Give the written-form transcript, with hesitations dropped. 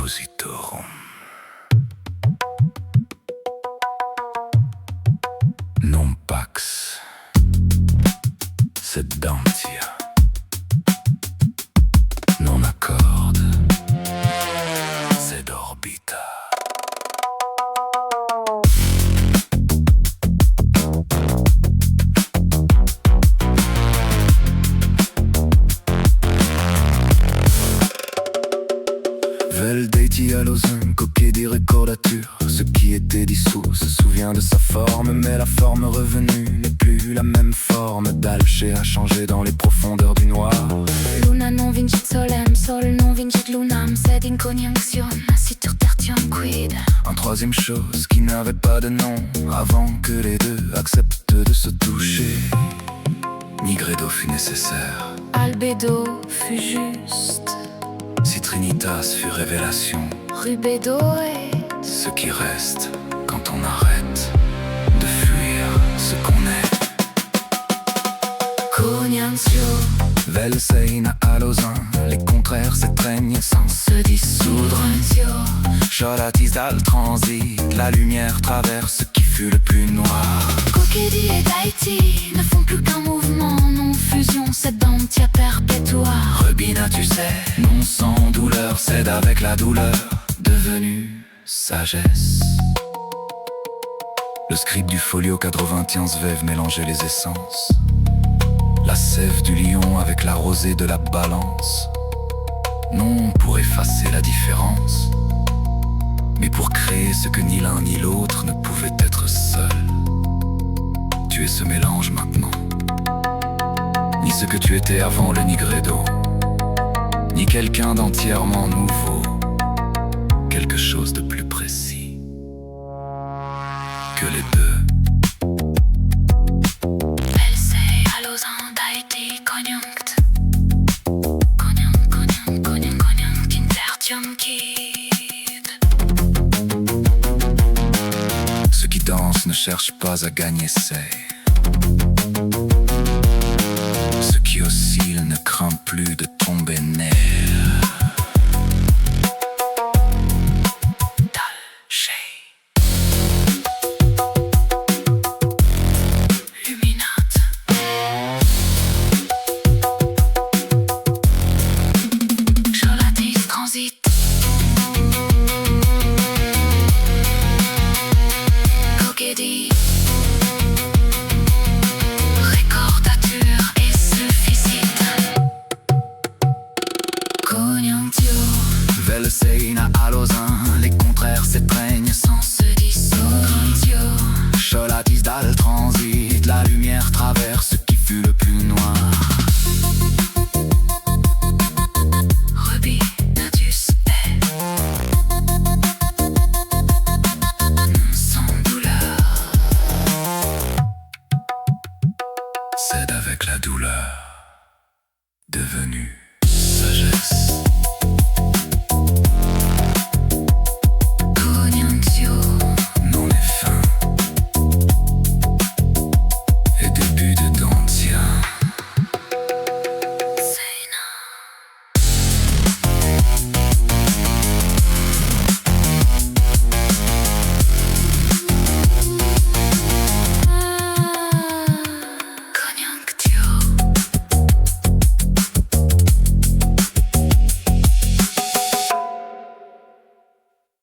Compositorum. Non pax sed dantia. Non accord sed orbita. Vel deiti all'osin, coquet des recordatures. Ce qui était dissous se souvient de sa forme, mais la forme revenue n'est plus la même forme. Dalche a changé dans les profondeurs du noir. Luna non vincit solem, sol non vincit lunam, sed in conjunction nascitur tertium quid. Un troisième chose qui n'avait pas de nom avant que les deux acceptent de se toucher. Nigredo fut nécessaire. Albedo fut juste, Si Trinitas fut révélation. rubedo est Ce qui reste quand on arrête de fuir ce qu'on est. conjuncio, Vel seina allosin, les contraires s'étreignent sans se dissoudre. conjuncio, Cholatis dal transit, la lumière traverse ce qui fut le plus noir. Cocchedi et Daiti ne font plus qu'un mouvement, non-fusion, sedentia perpetua. Rebina, tu sais, non sans douleur, cède avec la douleur, devenue sagesse. Le scribe du folio 81 vev mélangeait les essences. La sève du lion avec la rosée de la balance. Non pour effacer la différence, mais pour créer ce que ni l'un ni l'autre ne pouvait être seul. Tu es ce mélange maintenant, ni ce que tu étais avant le Nigredo, ni quelqu'un d'entièrement nouveau, quelque chose de plus précis que les deux. Vel sei allosin Daiti conjunct, conjunct in tertium quid. Ce qui danse ne cherche pas à gagner, c'est. Ce qui oscille ne craint plus de tomber nerf. Dalche. Luminate, Cholatis transit, Cocchedi, recordature et suffisite. Conjunctio, Vel seina allosin, les contraires s'étreignent sans se dissoudre. Cholatis dal transit, la lumière traverse ce